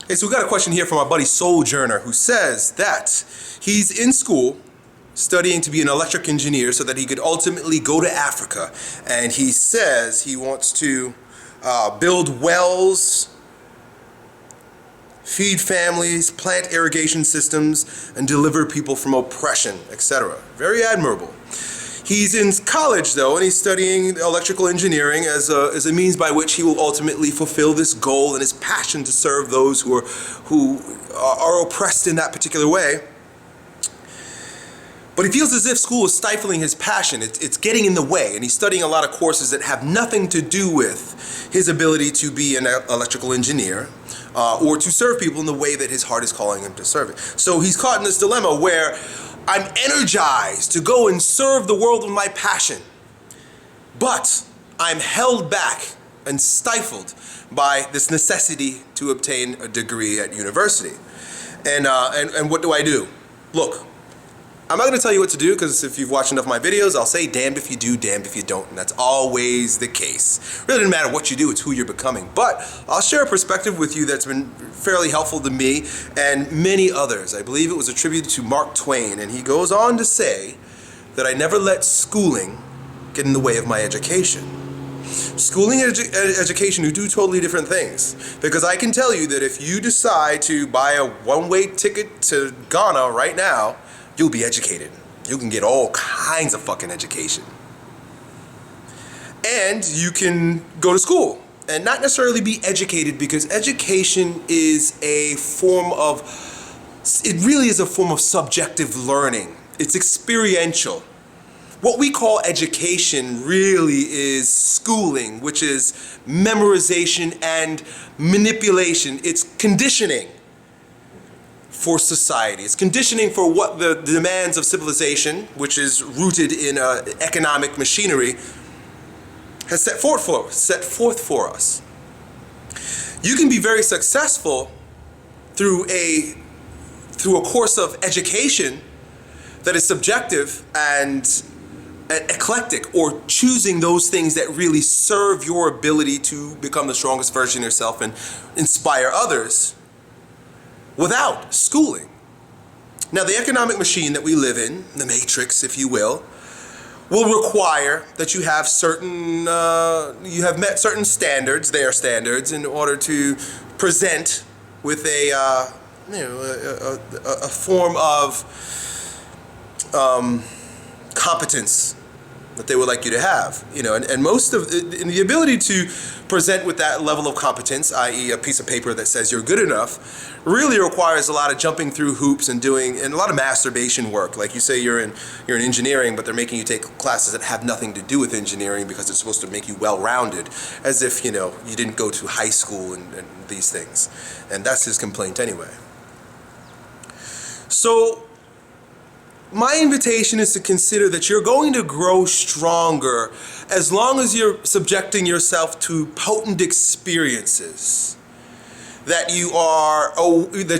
Hey, so we got a question here from our buddy Sojourner, who says that he's in school studying to be an electric engineer so that he could ultimately go to Africa. And he says he wants to build wells, feed families, plant irrigation systems, and deliver people from oppression, etc. Very admirable. He's in college though, and he's studying electrical engineering as a means by which he will ultimately fulfill this goal and his passion to serve those who are oppressed in that particular way. But he feels as if school is stifling his passion. It's getting in the way, and he's studying a lot of courses that have nothing to do with his ability to be an electrical engineer or to serve people in the way that his heart is calling him to serve it. So he's caught in this dilemma where I'm energized to go and serve the world with my passion, but I'm held back and stifled by this necessity to obtain a degree at university. And what do I do? Look, I'm not going to tell you what to do, because if you've watched enough of my videos, I'll say damned if you do, damned if you don't, and that's always the case. It really doesn't matter what you do, it's who you're becoming. But I'll share a perspective with you that's been fairly helpful to me and many others. I believe it was attributed to Mark Twain, and he goes on to say that I never let schooling get in the way of my education. Schooling and education are two totally different things, because I can tell you that if you decide to buy a one-way ticket to Ghana right now, you'll be educated. You can get all kinds of fucking education. And you can go to school and not necessarily be educated, because education is a form of, it really is a form of subjective learning. It's experiential. What we call education really is schooling, which is memorization and manipulation. It's conditioning for society. It's conditioning for what the demands of civilization, which is rooted in economic machinery, has set forth for us. You can be very successful through a course of education that is subjective and eclectic, or choosing those things that really serve your ability to become the strongest version of yourself and inspire others, without schooling. Now, the economic machine that we live in, the matrix, if you will require that you have met certain standards, their standards, in order to present with a form of competence that they would like you to have, and most of the ability to present with that level of competence, i.e. a piece of paper that says you're good enough, really requires a lot of jumping through hoops and a lot of masturbation work. Like you say, you're in engineering, but they're making you take classes that have nothing to do with engineering because it's supposed to make you well-rounded, as if you didn't go to high school and these things. And that's his complaint anyway. So my invitation is to consider that you're going to grow stronger as long as you're subjecting yourself to potent experiences, that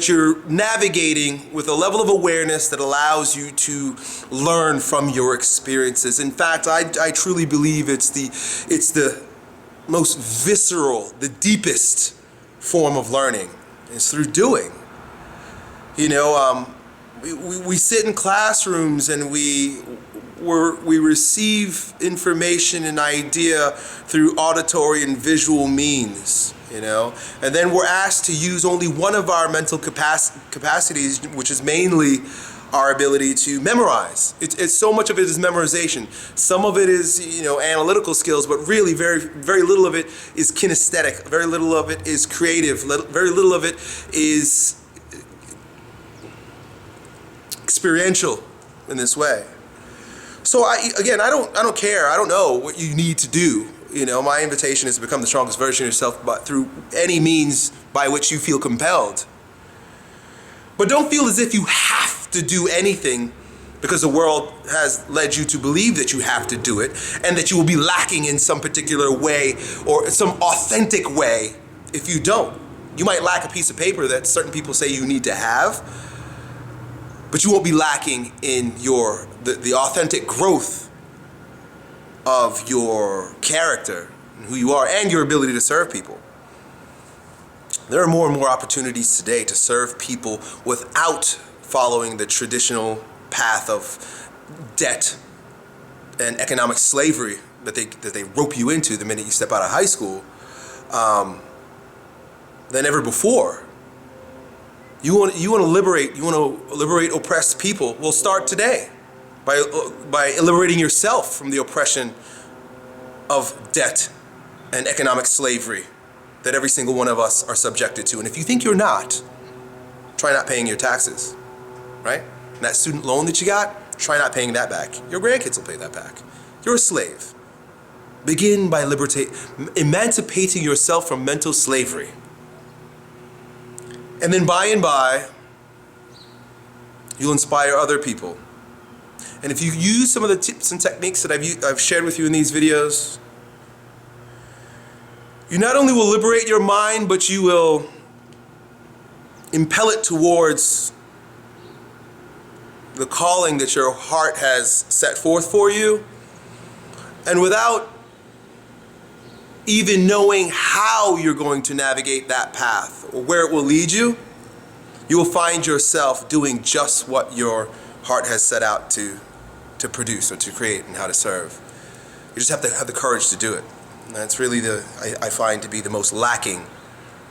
you're navigating with a level of awareness that allows you to learn from your experiences. In fact, I truly believe it's the most visceral, the deepest form of learning. It's through doing. We sit in classrooms and we receive information and idea through auditory and visual means, and then we're asked to use only one of our mental capacities, which is mainly our ability to memorize. It's so much of it is memorization. Some of it is analytical skills, but really very, very little of it is kinesthetic. Very little of it is creative. Very little of it is experiential in this way. So I don't care. I don't know what you need to do. My invitation is to become the strongest version of yourself, but through any means by which you feel compelled. But don't feel as if you have to do anything because the world has led you to believe that you have to do it, and that you will be lacking in some particular way or some authentic way if you don't. You might lack a piece of paper that certain people say you need to have, but you won't be lacking in the authentic growth of your character and who you are and your ability to serve people. There are more and more opportunities today to serve people without following the traditional path of debt and economic slavery that they rope you into the minute you step out of high school, than ever before. You want to liberate oppressed people. Well, start today by liberating yourself from the oppression of debt and economic slavery that every single one of us are subjected to. And if you think you're not, try not paying your taxes, right? And that student loan that you got, try not paying that back. Your grandkids will pay that back. You're a slave. Begin by emancipating yourself from mental slavery. And then by and by, you'll inspire other people. And if you use some of the tips and techniques that I've shared with you in these videos, you not only will liberate your mind, but you will impel it towards the calling that your heart has set forth for you. And without even knowing how you're going to navigate that path or where it will lead you, you will find yourself doing just what your heart has set out to produce or to create and how to serve. You just have to have the courage to do it. And that's really I find to be the most lacking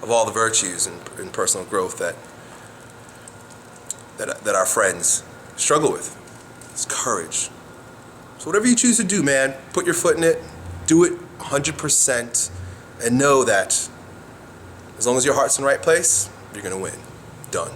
of all the virtues in personal growth that our friends struggle with. It's courage. So whatever you choose to do, man, put your foot in it, do it 100%, and know that as long as your heart's in the right place, you're gonna win. Done.